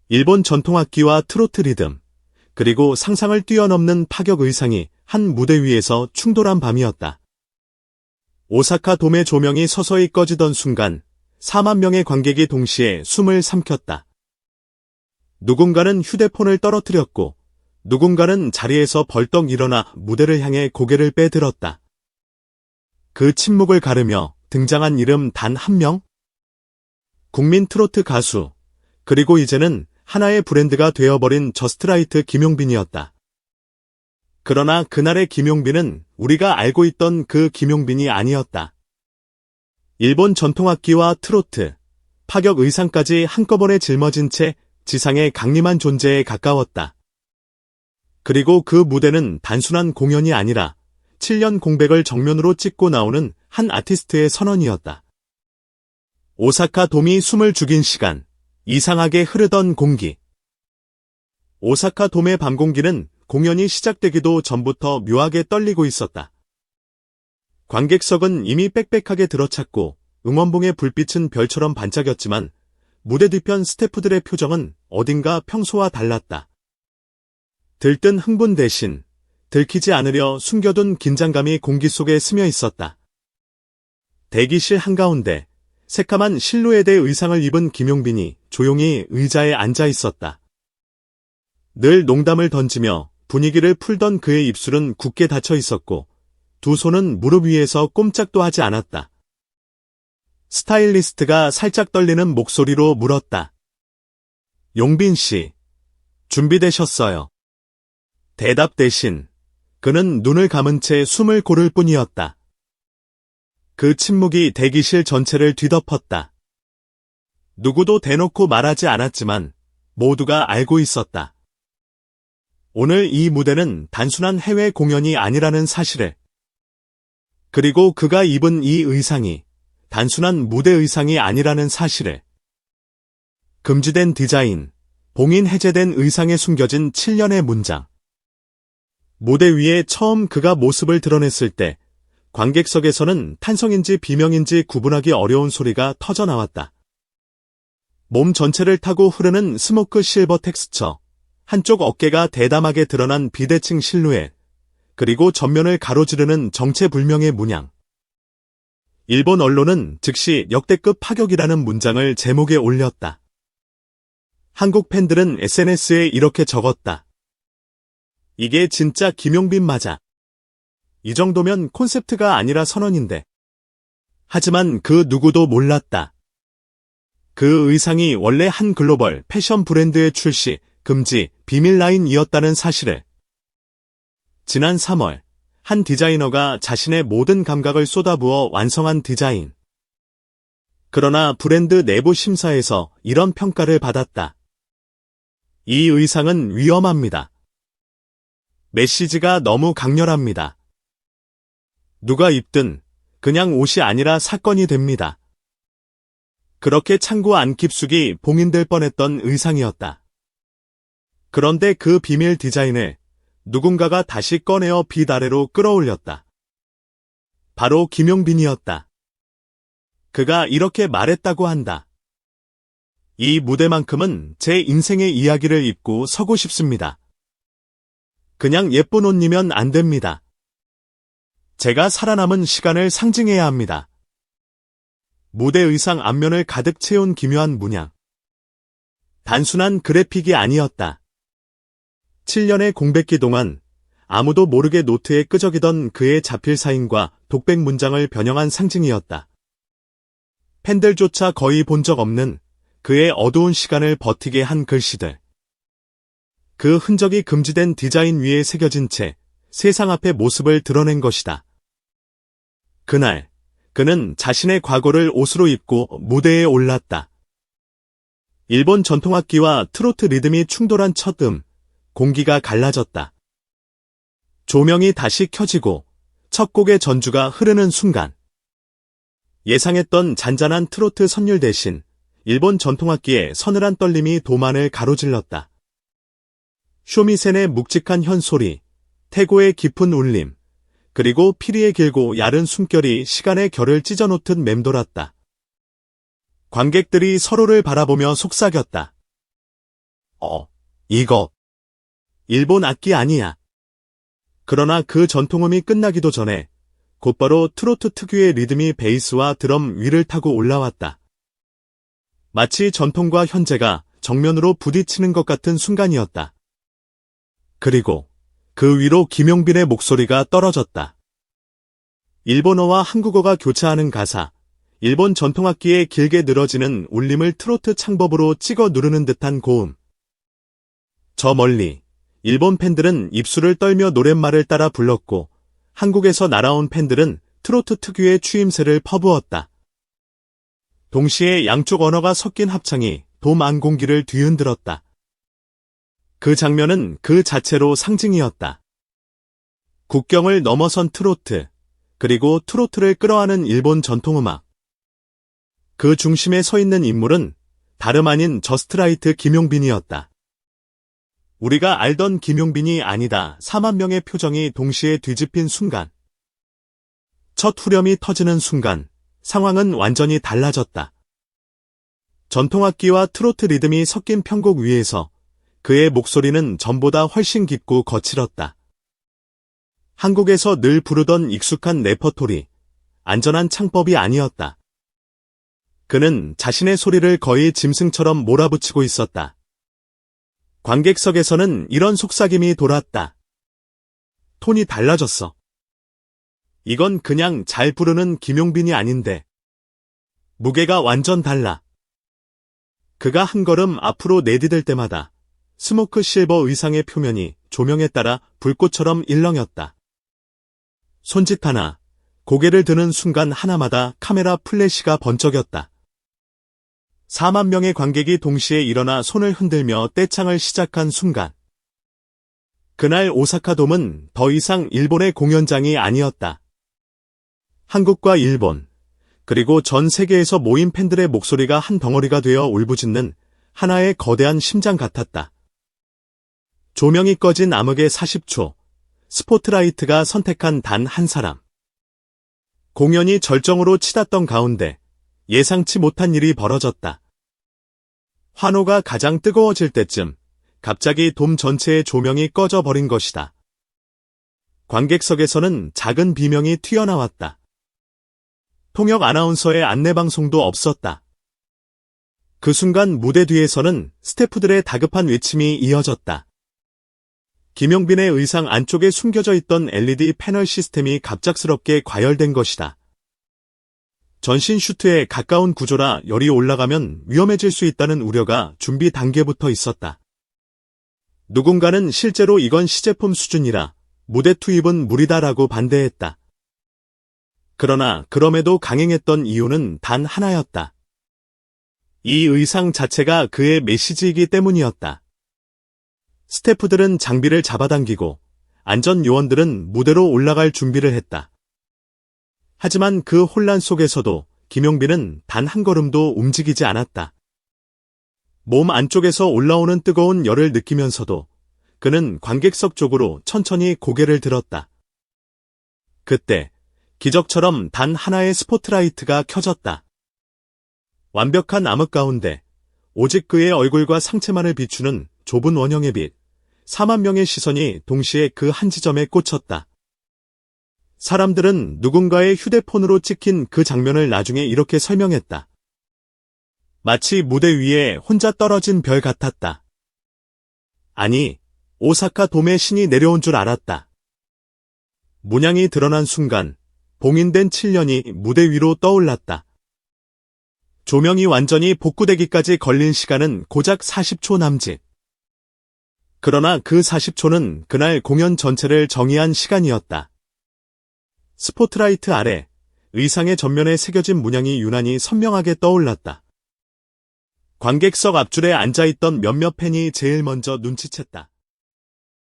일본 전통악기와 트로트 리듬, 그리고 상상을 뛰어넘는 파격 의상이 한 무대 위에서 충돌한 밤이었다. 오사카 돔의 조명이 서서히 꺼지던 순간 4만 명의 관객이 동시에 숨을 삼켰다. 누군가는 휴대폰을 떨어뜨렸고 누군가는 자리에서 벌떡 일어나 무대를 향해 고개를 빼들었다. 그 침묵을 가르며 등장한 이름 단 한 명? 국민 트로트 가수, 그리고 이제는 하나의 브랜드가 되어버린 저스트라이트 김용빈이었다. 그러나 그날의 김용빈은 우리가 알고 있던 그 김용빈이 아니었다. 일본 전통악기와 트로트, 파격 의상까지 한꺼번에 짊어진 채 지상의 강림한 존재에 가까웠다. 그리고 그 무대는 단순한 공연이 아니라 7년 공백을 정면으로 찍고 나오는 한 아티스트의 선언이었다. 오사카 돔이 숨을 죽인 시간, 이상하게 흐르던 공기. 오사카 돔의 밤 공기는 공연이 시작되기도 전부터 묘하게 떨리고 있었다. 관객석은 이미 빽빽하게 들어찼고 응원봉의 불빛은 별처럼 반짝였지만 무대 뒤편 스태프들의 표정은 어딘가 평소와 달랐다. 들뜬 흥분 대신 들키지 않으려 숨겨둔 긴장감이 공기 속에 스며 있었다. 대기실 한가운데 새카만 실루엣의 의상을 입은 김용빈이 조용히 의자에 앉아 있었다. 늘 농담을 던지며 분위기를 풀던 그의 입술은 굳게 닫혀 있었고 두 손은 무릎 위에서 꼼짝도 하지 않았다. 스타일리스트가 살짝 떨리는 목소리로 물었다. 용빈 씨, 준비되셨어요? 대답 대신 그는 눈을 감은 채 숨을 고를 뿐이었다. 그 침묵이 대기실 전체를 뒤덮었다. 누구도 대놓고 말하지 않았지만 모두가 알고 있었다. 오늘 이 무대는 단순한 해외 공연이 아니라는 사실을. 그리고 그가 입은 이 의상이 단순한 무대 의상이 아니라는 사실을. 금지된 디자인, 봉인 해제된 의상에 숨겨진 7년의 문장. 무대 위에 처음 그가 모습을 드러냈을 때 관객석에서는 탄성인지 비명인지 구분하기 어려운 소리가 터져나왔다. 몸 전체를 타고 흐르는 스모크 실버 텍스처, 한쪽 어깨가 대담하게 드러난 비대칭 실루엣, 그리고 전면을 가로지르는 정체불명의 문양. 일본 언론은 즉시 역대급 파격이라는 문장을 제목에 올렸다. 한국 팬들은 SNS에 이렇게 적었다. 이게 진짜 김용빈 맞아. 이 정도면 콘셉트가 아니라 선언인데. 하지만 그 누구도 몰랐다. 그 의상이 원래 한 글로벌 패션 브랜드의 출시, 금지, 비밀 라인이었다는 사실을. 지난 3월, 한 디자이너가 자신의 모든 감각을 쏟아부어 완성한 디자인. 그러나 브랜드 내부 심사에서 이런 평가를 받았다. 이 의상은 위험합니다. 메시지가 너무 강렬합니다. 누가 입든 그냥 옷이 아니라 사건이 됩니다. 그렇게 창구 안 깊숙이 봉인될 뻔했던 의상이었다. 그런데 그 비밀 디자인을 누군가가 다시 꺼내어 빛 아래로 끌어올렸다. 바로 김용빈이었다. 그가 이렇게 말했다고 한다. 이 무대만큼은 제 인생의 이야기를 입고 서고 싶습니다. 그냥 예쁜 옷이면 안 됩니다. 제가 살아남은 시간을 상징해야 합니다. 무대 의상 앞면을 가득 채운 기묘한 문양. 단순한 그래픽이 아니었다. 7년의 공백기 동안 아무도 모르게 노트에 끄적이던 그의 자필 사인과 독백 문장을 변형한 상징이었다. 팬들조차 거의 본 적 없는 그의 어두운 시간을 버티게 한 글씨들. 그 흔적이 금지된 디자인 위에 새겨진 채 세상 앞의 모습을 드러낸 것이다. 그날, 그는 자신의 과거를 옷으로 입고 무대에 올랐다. 일본 전통악기와 트로트 리듬이 충돌한 첫 공기가 갈라졌다. 조명이 다시 켜지고 첫 곡의 전주가 흐르는 순간. 예상했던 잔잔한 트로트 선율 대신 일본 전통악기의 서늘한 떨림이 도만을 가로질렀다. 쇼미센의 묵직한 현소리, 태고의 깊은 울림, 그리고 피리의 길고 얇은 숨결이 시간의 결을 찢어놓듯 맴돌았다. 관객들이 서로를 바라보며 속삭였다. 이거 일본 악기 아니야. 그러나 그 전통음이 끝나기도 전에 곧바로 트로트 특유의 리듬이 베이스와 드럼 위를 타고 올라왔다. 마치 전통과 현재가 정면으로 부딪히는 것 같은 순간이었다. 그리고 그 위로 김용빈의 목소리가 떨어졌다. 일본어와 한국어가 교차하는 가사, 일본 전통악기의 길게 늘어지는 울림을 트로트 창법으로 찍어 누르는 듯한 고음. 저 멀리 일본 팬들은 입술을 떨며 노랫말을 따라 불렀고 한국에서 날아온 팬들은 트로트 특유의 추임새를 퍼부었다. 동시에 양쪽 언어가 섞인 합창이 돔 안 공기를 뒤흔들었다. 그 장면은 그 자체로 상징이었다. 국경을 넘어선 트로트, 그리고 트로트를 끌어안은 일본 전통음악. 그 중심에 서 있는 인물은 다름 아닌 저스트라이트 김용빈이었다. 우리가 알던 김용빈이 아니다. 4만 명의 표정이 동시에 뒤집힌 순간. 첫 후렴이 터지는 순간 상황은 완전히 달라졌다. 전통악기와 트로트 리듬이 섞인 편곡 위에서 그의 목소리는 전보다 훨씬 깊고 거칠었다. 한국에서 늘 부르던 익숙한 레퍼토리, 안전한 창법이 아니었다. 그는 자신의 소리를 거의 짐승처럼 몰아붙이고 있었다. 관객석에서는 이런 속삭임이 돌았다. 톤이 달라졌어. 이건 그냥 잘 부르는 김용빈이 아닌데. 무게가 완전 달라. 그가 한 걸음 앞으로 내디딜 때마다 스모크 실버 의상의 표면이 조명에 따라 불꽃처럼 일렁였다. 손짓 하나, 고개를 드는 순간 하나마다 카메라 플래시가 번쩍였다. 4만 명의 관객이 동시에 일어나 손을 흔들며 떼창을 시작한 순간. 그날 오사카돔은 더 이상 일본의 공연장이 아니었다. 한국과 일본, 그리고 전 세계에서 모인 팬들의 목소리가 한 덩어리가 되어 울부짖는 하나의 거대한 심장 같았다. 조명이 꺼진 암흑의 40초, 스포트라이트가 선택한 단 한 사람. 공연이 절정으로 치닫던 가운데 예상치 못한 일이 벌어졌다. 환호가 가장 뜨거워질 때쯤 갑자기 돔 전체의 조명이 꺼져버린 것이다. 관객석에서는 작은 비명이 튀어나왔다. 통역 아나운서의 안내방송도 없었다. 그 순간 무대 뒤에서는 스태프들의 다급한 외침이 이어졌다. 김용빈의 의상 안쪽에 숨겨져 있던 LED 패널 시스템이 갑작스럽게 과열된 것이다. 전신 슈트에 가까운 구조라 열이 올라가면 위험해질 수 있다는 우려가 준비 단계부터 있었다. 누군가는 실제로 이건 시제품 수준이라 무대 투입은 무리다라고 반대했다. 그러나 그럼에도 강행했던 이유는 단 하나였다. 이 의상 자체가 그의 메시지이기 때문이었다. 스태프들은 장비를 잡아당기고 안전 요원들은 무대로 올라갈 준비를 했다. 하지만 그 혼란 속에서도 김용빈은 단 한 걸음도 움직이지 않았다. 몸 안쪽에서 올라오는 뜨거운 열을 느끼면서도 그는 관객석 쪽으로 천천히 고개를 들었다. 그때 기적처럼 단 하나의 스포트라이트가 켜졌다. 완벽한 암흑 가운데 오직 그의 얼굴과 상체만을 비추는 좁은 원형의 빛, 4만 명의 시선이 동시에 그 한 지점에 꽂혔다. 사람들은 누군가의 휴대폰으로 찍힌 그 장면을 나중에 이렇게 설명했다. 마치 무대 위에 혼자 떨어진 별 같았다. 아니, 오사카 돔의 신이 내려온 줄 알았다. 문양이 드러난 순간 봉인된 7년이 무대 위로 떠올랐다. 조명이 완전히 복구되기까지 걸린 시간은 고작 40초 남짓. 그러나 그 40초는 그날 공연 전체를 정의한 시간이었다. 스포트라이트 아래 의상의 전면에 새겨진 문양이 유난히 선명하게 떠올랐다. 관객석 앞줄에 앉아있던 몇몇 팬이 제일 먼저 눈치챘다.